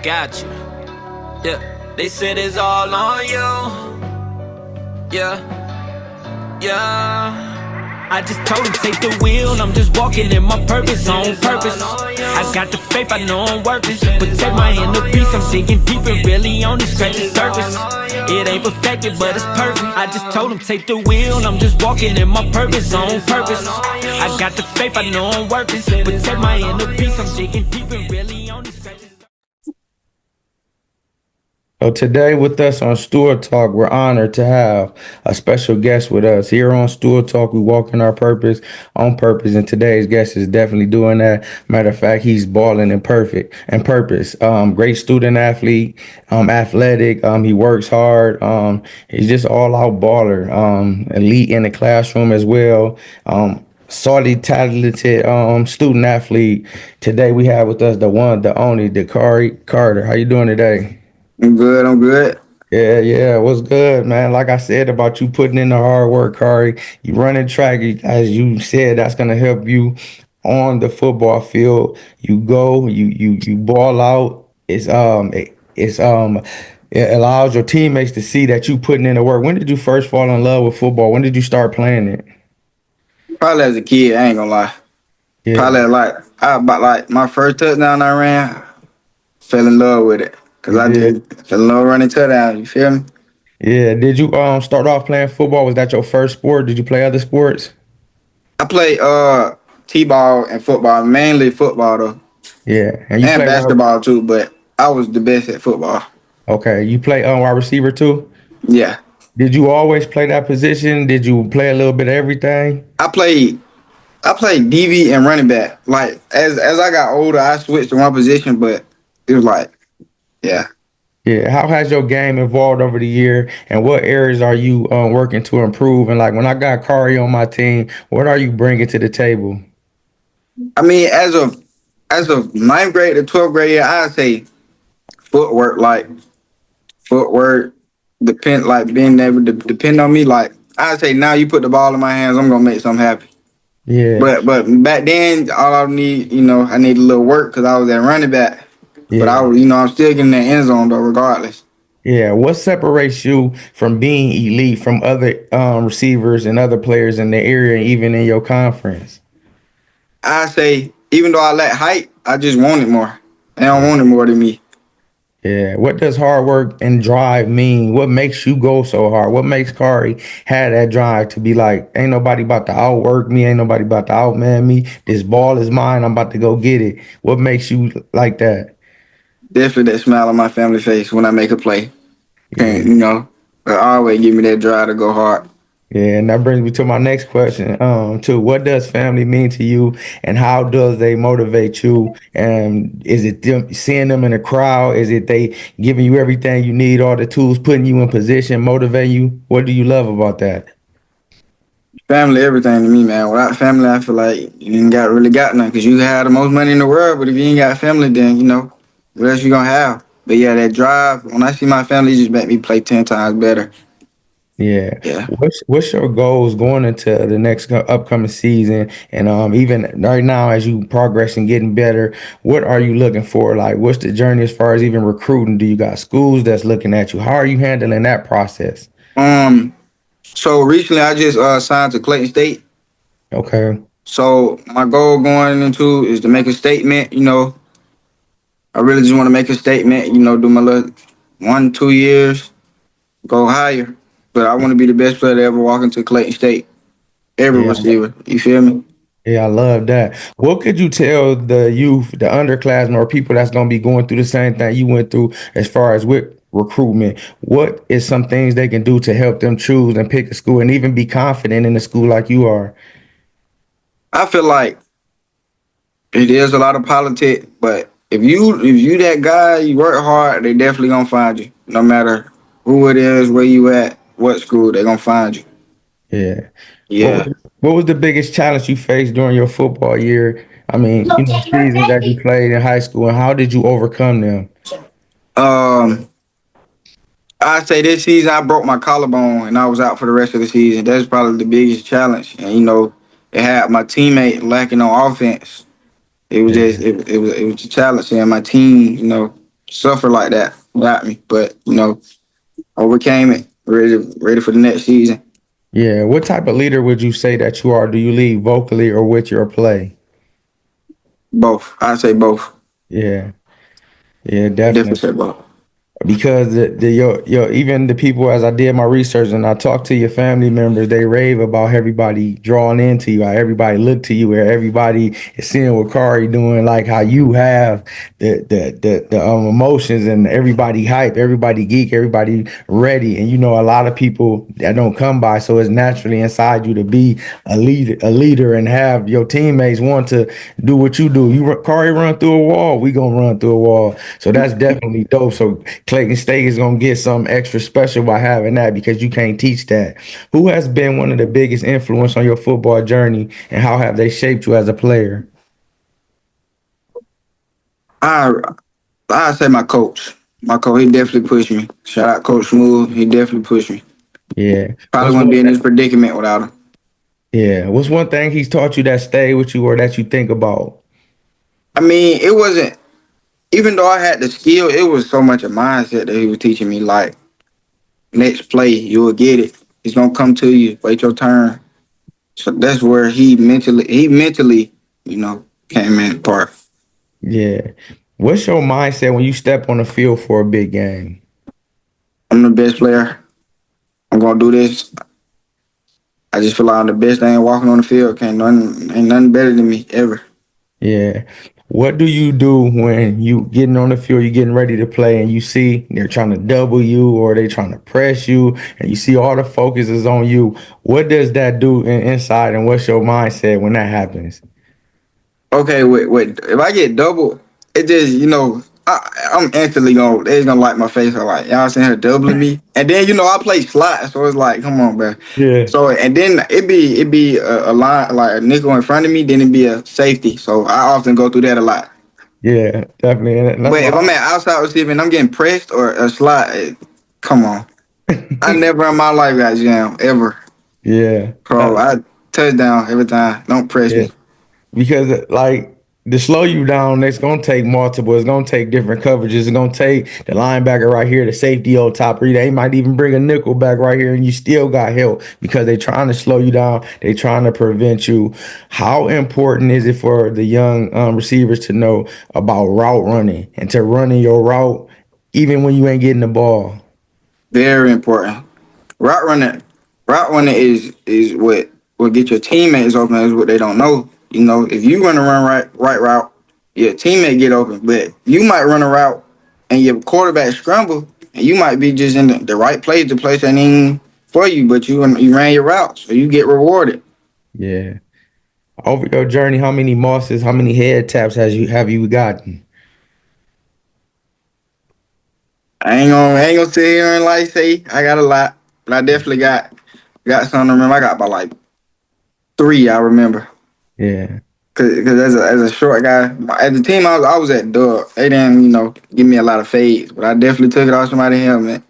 got you. Yeah, they said it's all on you. Yeah, yeah. I just told him take the wheel, I'm just walking in my purpose, on purpose. I got the faith, I know I'm working. Protect my inner peace, I'm digging deep and really only scratch the surface. It ain't perfected, but it's perfect. I just told him take the wheel, I'm just walking in my purpose, on purpose. I got the faith, I know I'm working. Protect my inner peace, I'm digging deep and really only scratch the surface. So today with us on Stool Talk, we're honored to have a special guest with us. Here on Stool Talk, we walk in our purpose, on purpose, and today's guest is definitely doing that. Matter of fact, he's balling in perfect and purpose. Great student athlete, athletic. He works hard. He's just all out baller. Elite in the classroom as well. Solid, talented student athlete. Today we have with us the one, the only, Dekari Carter. How you doing today? I'm good. I'm good. Yeah. What's good, man? Like I said about you putting in the hard work, Kari. You running track, as you said, that's gonna help you on the football field. You go, you ball out. It allows your teammates to see that you putting in the work. When did you first fall in love with football? When did you start playing it? Probably as a kid, I ain't gonna lie. Yeah, Probably about like my first touchdown I ran, fell in love with it. Cause you I did. just fell in love running touchdown. You feel me? Yeah. Did you start off playing football? Was that your first sport? Did you play other sports? I play t-ball and football, mainly football though, Yeah. And you and play wide. basketball too. But I was the best at football. Okay. You play wide receiver too? Yeah, Did you always play that position? Did you play a little bit of everything? I played. I played DV and running back. Like as I got older, I switched to one position, but it was like, yeah. Yeah. How has your game evolved over the year, and what areas are you working to improve? And like when I got Kari on my team, what are you bringing to the table? I mean, as of ninth grade to 12th grade, I'd say footwork, like footwork, depend like being able to depend on me. Like I say, now you put the ball in my hands, I'm gonna make something happen. Yeah. But back then, all I need, I need a little work because I was at running back. But I Yeah. was, I'm still getting that end zone though, regardless. Yeah. What separates you from being elite from other receivers and other players in the area, even in your conference? I say, even though I lack height, I just wanted more. They don't want it more than me. Yeah. What does hard work and drive mean? What makes you go so hard? What makes Kari have that drive to be like, ain't nobody about to outwork me, ain't nobody about to outman me. This ball is mine. I'm about to go get it. What makes you like that? Definitely that smile on my family face when I make a play. Yeah. Can't, it always give me that drive to go hard. Yeah, and that brings me to my next question. To what does family mean to you, and how does they motivate you? And is it them seeing them in a crowd? Is it they giving you everything you need, all the tools, putting you in position, motivating you? What do you love about that? Family, everything to me, man. Without family, I feel like you ain't really got nothing. Cause you have the most money in the world, but if you ain't got family, then what else you gonna have? But yeah, that drive. When I see my family, it just make me play 10 times better. Yeah. Yeah, What's your goals going into the next upcoming season? And even right now, as you progress and getting better, what are you looking for? Like, what's the journey as far as even recruiting? Do you got schools that's looking at you? How are you handling that process? Um. So recently, I just signed to Clayton State. Okay. So my goal going into is to make a statement. I really just want to make a statement. Do my little 1 2 years, go higher. But I want to be the best player to ever walk into Clayton State. Every Yeah. receiver. You feel me? Yeah, I love that. What could you tell the youth, the underclassmen, or people that's going to be going through the same thing you went through as far as with recruitment? What is some things they can do to help them choose and pick a school and even be confident in the school like you are? I feel like it is a lot of politics, but if you that guy, you work hard, they definitely gonna find you. No matter who it is, where you at, what school, they gonna find you. Yeah. What Yeah. was what was the biggest challenge you faced during your football year? I mean, seasons that you played in high school, and how did you overcome them? Um, I say this season I broke my collarbone and I was out for the rest of the season. That's probably the biggest challenge. And it had my teammate lacking on offense. It was just Yeah. it was a challenge, and my team, suffer like that without me. But overcame it. Ready for the next season. Yeah. What type of leader would you say that you are? Do you lead vocally or with your play? Both. I say both. Yeah. Yeah, Definitely definitely. say both. Because your even the people, as I did my research and I talked to your family members, they rave about everybody drawing into you, how everybody look to you, where everybody is seeing what Kari doing, like how you have the emotions and everybody hype, everybody geek, everybody ready, and a lot of people that don't come by, so it's naturally inside you to be a leader, and have your teammates want to do what you do. Kari run through a wall, we gonna run through a wall, so that's definitely dope. So Clayton State is gonna get something extra special by having that because you can't teach that. Who has been one of the biggest influence on your football journey, and how have they shaped you as a player? I I say my coach. My coach, he definitely pushed me. Shout out Coach Smooth. He definitely pushed me. Yeah. Probably What's wouldn't one be in thing? this predicament without him. Yeah. What's one thing he's taught you that stayed with you or that you think about? I mean, it wasn't. Even though I had the skill, it was so much a mindset that he was teaching me. Like next play, you will get it. It's gonna come to you. Wait your turn. So that's where he mentally, came in part. Yeah. What's your mindset when you step on the field for a big game? I'm the best player. I'm gonna do this. I just feel like I'm the best thing walking on the field. Ain't nothing better than me ever. Yeah. What do you do when you getting on the field, you getting ready to play, and you see they're trying to double you or they trying to press you, and you see all the focus is on you? What does that do inside, and what's your mindset when that happens? Okay, wait. If I get double, it just I'm instantly gonna light my face. I'm like y'all sitting here doubling me, and then I play slot, so it's like come on, bro. Yeah. So and then it be a line like a nickel in front of me, then it be a safety. So I often go through that a lot. Yeah, definitely. And that's But if why. I'm at outside receiver and I'm getting pressed or a slot, come on. I never in my life got jammed ever. Yeah. Bro, I touchdown every time. Don't press Yeah. me. Because like to slow you down, it's gonna take multiple. It's gonna take different coverages. It's gonna take the linebacker right here, the safety on top. Or they might even bring a nickel back right here, and you still got help because they're trying to slow you down. They're trying to prevent you. How important is it for the young receivers to know about route running and to running your route even when you ain't getting the ball? Very important. Route running, route running is what get your teammates open. Is what they don't know. If you run a right route, your teammate get open, but you might run a route and your quarterback scramble, and you might be just in the right place, the place that ain't for you, but you ran your route, so you get rewarded. Yeah. Over your journey, how many mosses, how many head taps have you gotten? I ain't gonna sit here and like say I got a lot, but I definitely got some. To remember, I got about like three. I remember. Yeah. Cause as a short guy, as a team I was at Dub. They didn't give me a lot of fades, but I definitely took it off somebody's helmet.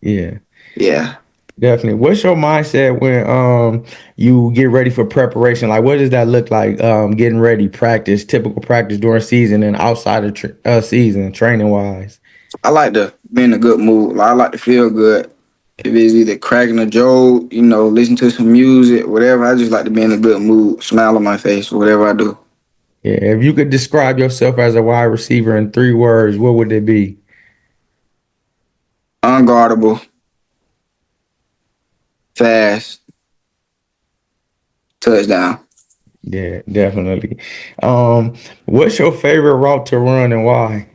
Yeah. Yeah, Definitely. What's your mindset when you get ready for preparation? Like, what does that look like? Getting ready, practice, typical practice during season and outside of season, training wise. I like to be in a good mood. Like, I like to feel good. If it's either cracking a joke, listen to some music, whatever. I just like to be in a good mood, smile on my face, whatever I do. Yeah. If you could describe yourself as a wide receiver in 3 words, what would it be? Unguardable, fast, touchdown. Yeah, definitely. What's your favorite route to run and why?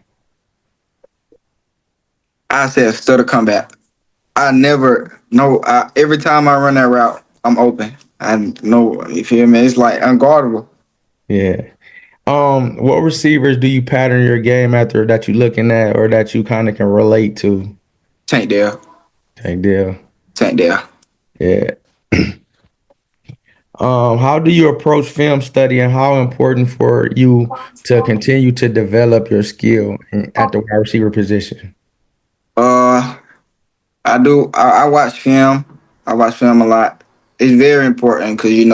I said stutter comeback. I never no. Every time I run that route, I'm open. I know you feel me. It's like unguardable. Yeah. What receivers do you pattern your game after that you looking at or that you kind of can relate to? Tank there, Tank deal. tank there. Yeah. How do you approach film study and how important for you to continue to develop your skill at the wide receiver position? Uh, I do. I watch film. I watch film a lot. It's very important because you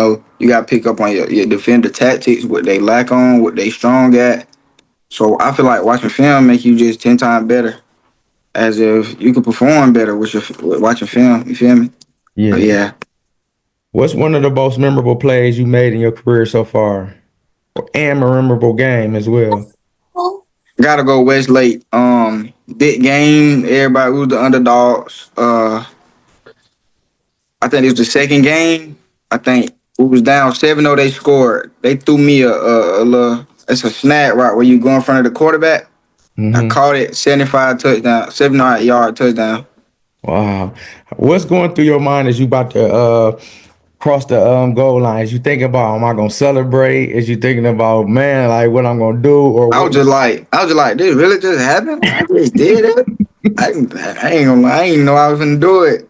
got to pick up on your defender tactics, what they lack on, what they strong at. So I feel like watching film make you just 10 times better, as if you could perform better with watching film. You feel me? So Yeah. yeah, What's one of the most memorable plays you made in your career so far? And a memorable game as well. gotta go Westlake. Big game. Everybody was the underdogs. I think it was the second game. I think we was down 7-0. They scored. They threw me a little. It's a snap right where you go in front of the quarterback. I Hmm. caught it. 75 touchdown. 79-yard touchdown. Wow. What's going through your mind as you about to cross the goal line? Is you thinking about, am I gonna celebrate? Is you thinking about, man, like what I'm gonna do or I was what? just like, this really just happened. I just did it. I ain't gonna lie. I ain't know I was gonna do it.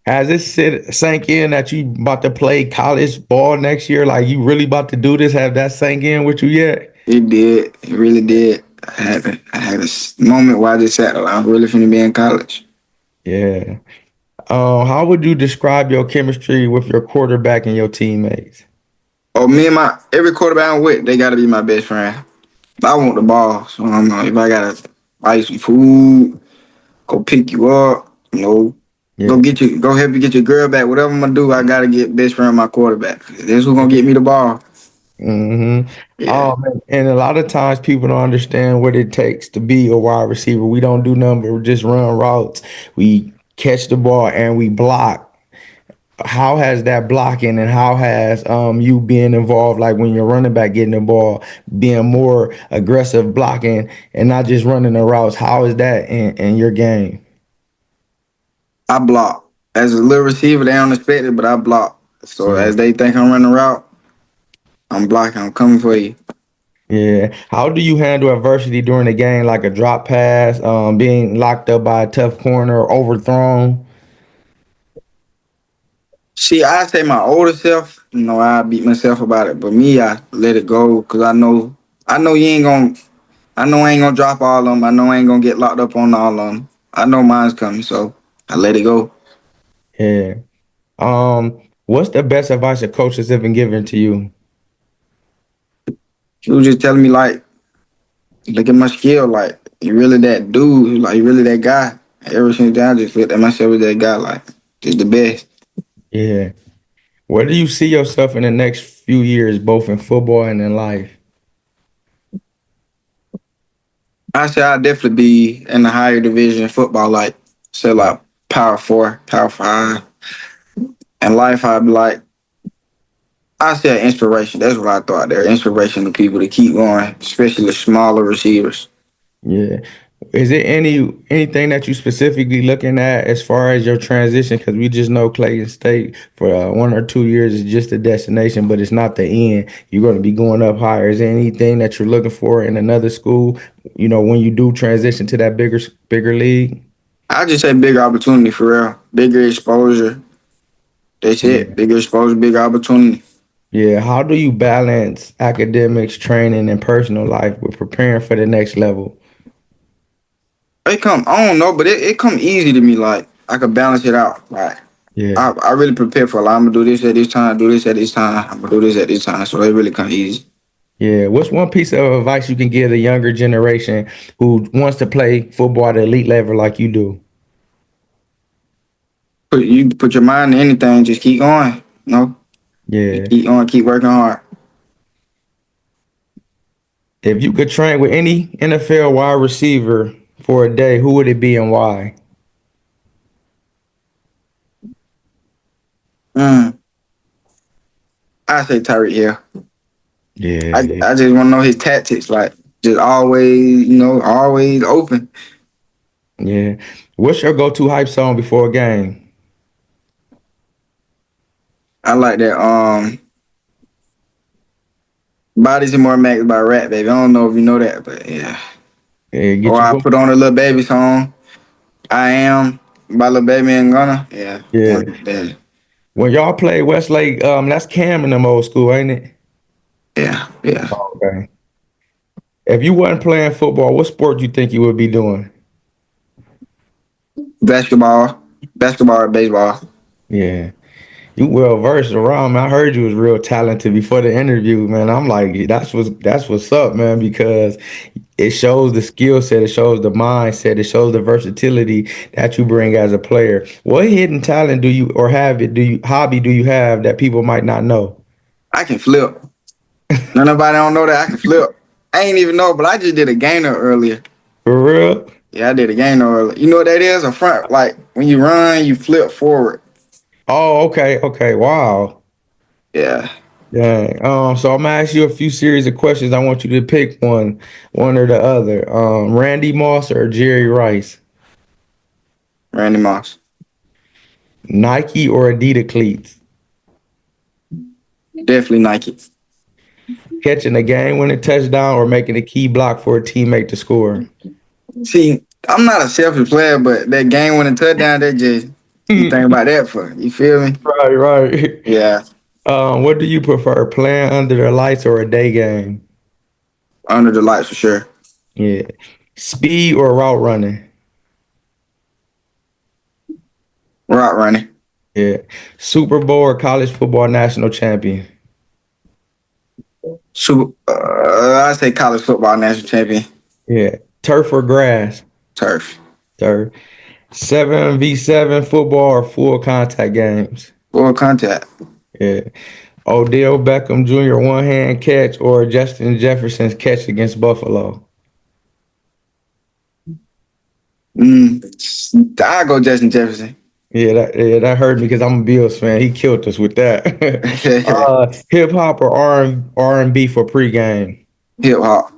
Has it sank in that you about to play college ball next year? Like you really about to do this? Have that sank in with you yet? It did. It really did. I had a moment where I just sat. I'm really finna be in college. Yeah. How would you describe your chemistry with your quarterback and your teammates? Oh, me and my every quarterback I'm with, they gotta be my best friend. I want the ball, so I'm if I gotta buy you some food, go pick you up, Yeah. go help you get your girl back. Whatever I'm gonna do, I gotta get best friend my quarterback. That's who's gonna get me the ball. Hmm. Yeah. And a lot of times people don't understand what it takes to be a wide receiver. We don't do nothing but just run routes. We catch the ball and we block. How has that blocking and how has you being involved, like when you're running back getting the ball, being more aggressive blocking and not just running the routes? How is that in your game? I block. As a little receiver, they don't expect it, but I block. So Yeah. as they think I'm running route, I'm blocking. I'm coming for you. Yeah. How do you handle adversity during the game, like a drop pass, being locked up by a tough corner, overthrown? See, I say my older self, I beat myself about it. But me, I let it go because I know you ain't gonna, I know I ain't gonna drop all of them. I know I ain't gonna get locked up on all of them. I know mine's coming, so I let it go. Yeah. What's the best advice a coach has ever given to you? She was just telling me like, look at my skill, like you really that dude, like you really that guy. Ever since then, I just looked at myself as that guy, like just the best. Yeah. Where do you see yourself in the next few years, both in football and in life? I say I'd definitely be in the higher division of football, like say like Power Four, Power Five. In life, I'd be like, I say inspiration. That's what I thought. They're inspiration to people to keep going, especially the smaller receivers. Yeah. Is there anything that you specifically looking at as far as your transition? Because we just know Clayton State for 1 or 2 years is just a destination, but it's not the end. You're going to be going up higher. Is there anything that you're looking for in another school? When you do transition to that bigger league. I just say bigger opportunity for real, bigger exposure. That's it. Yeah. Bigger exposure, bigger opportunity. Yeah. How do you balance academics, training, and personal life with preparing for the next level? It come, I don't know, but it come easy to me. Like I could balance it out. Like Yeah. I really prepare for. Like I'm gonna do this at this time, do this at this time. I'm gonna do this at this time. So it really come easy. Yeah. What's one piece of advice you can give the younger generation who wants to play football at the elite level like you do? You put your mind to anything, just keep going. Yeah. Keep on, keep working hard. If you could train with any NFL wide receiver for a day, who would it be and why? Mm. I say Tyreek Hill. Yeah, yeah, I just want to know his tactics. Like just always, always open. yeah. What's your go-to hype song before a game? I like that. Bodies and More Max by Rat Baby. I don't know if you know that, but yeah. Yeah, get Or you I going. put on a little baby song. I Am by Lil Baby and Gunna. Yeah. Yeah. Yeah. When y'all play Westlake, that's Cam in them old school, ain't it? Yeah. Yeah. Okay. If you wasn't playing football, what sport do you think you would be doing? Basketball. Basketball or baseball. Yeah. You well versed around, man. I heard you was real talented before the interview, man. I'm like, that's what's up, man, because it shows the skill set, it shows the mindset, it shows the versatility that you bring as a player. What hidden talent do you or have it do you hobby do you have that people might not know? I can flip. Nobody don't know that I can flip. I ain't even know, but I just did a gainer earlier. For real? Yeah, I did a gainer earlier. You know what that is? A front, like when you run, you flip forward. Oh, okay, okay. Wow. Yeah, Dang. So I'm gonna ask you a few series of questions. I want you to pick one or the other. Randy Moss or Jerry Rice? Randy Moss. Nike or Adidas cleats? Definitely Nike. Catching a game-winning touchdown or making a key block for a teammate to score? See, I'm not a selfish player, but that game winning touchdown, that just you think about that for. You feel me? Right, right. Yeah, What do you prefer, playing under the lights or a day game? under the lights for sure. Yeah. Speed or route running? Route running. Yeah. Super Bowl or college football national champion? I say college football national champion. Yeah. Turf or grass? Turf. Turf. 7v7 football or full contact games? Full contact. Yeah. Odell Beckham Jr. one hand catch or Justin Jefferson's catch against Buffalo? I go Justin Jefferson. Yeah, that hurt me because I'm a Bills fan. He killed us with that. Hip hop or R&B for pregame? Hip hop.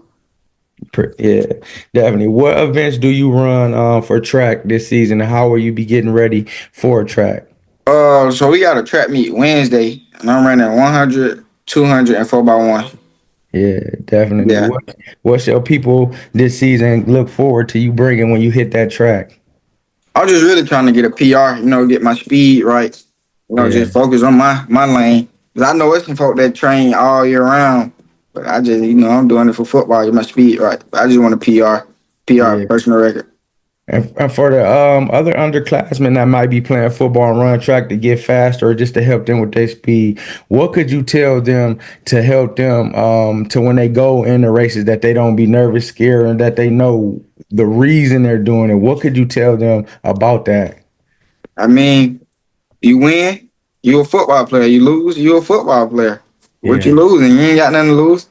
Yeah, definitely. What events do you run for track this season, and how will you be getting ready for track? So we got a track meet Wednesday, and I'm running 100, 200, and 4x1. Yeah, definitely. Yeah. What shall people this season look forward to you bringing when you hit that track? I'm just really trying to get a PR, get my speed right. Yeah. Just focus on my lane. Because I know it's some folk that train all year round, but I just, I'm doing it for football, get my speed right. But I just want a PR, Yeah. personal record. And for the other underclassmen that might be playing football and run track to get faster or just to help them with their speed, what could you tell them to help them to when they go in the races that they don't be nervous, scared, and that they know the reason they're doing it? What could you tell them about that? I mean, you win, you a football player. You lose, you a football player. What Yeah. you losing? You ain't got nothing to lose.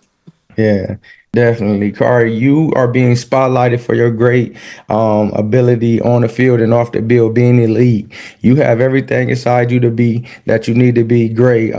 Yeah, definitely. Kari, you are being spotlighted for your great ability on the field and off the field, being elite. You have everything inside you to be that you need to be great.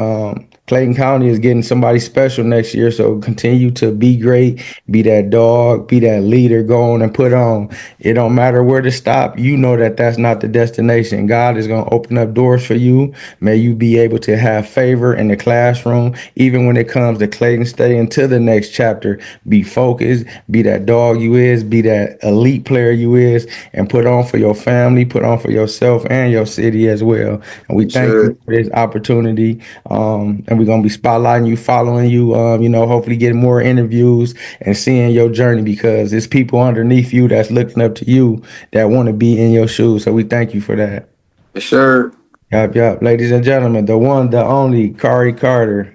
Clayton County is getting somebody special next year, so continue to be great, be that dog, be that leader, go on and put on. It don't matter where to stop. You know that that's not the destination. God is going to open up doors for you. May you be able to have favor in the classroom, even when it comes to Clayton State into the next chapter. Be focused, be that dog you is, be that elite player you is, and put on for your family, put on for yourself and your city as well. And we thank Sure. you for this opportunity. And we're gonna be spotlighting you, following you, hopefully getting more interviews and seeing your journey because it's people underneath you that's looking up to you that want to be in your shoes. So we thank you for that. For sure. Yup, yup. Ladies and gentlemen, the one, the only Dekari Carter.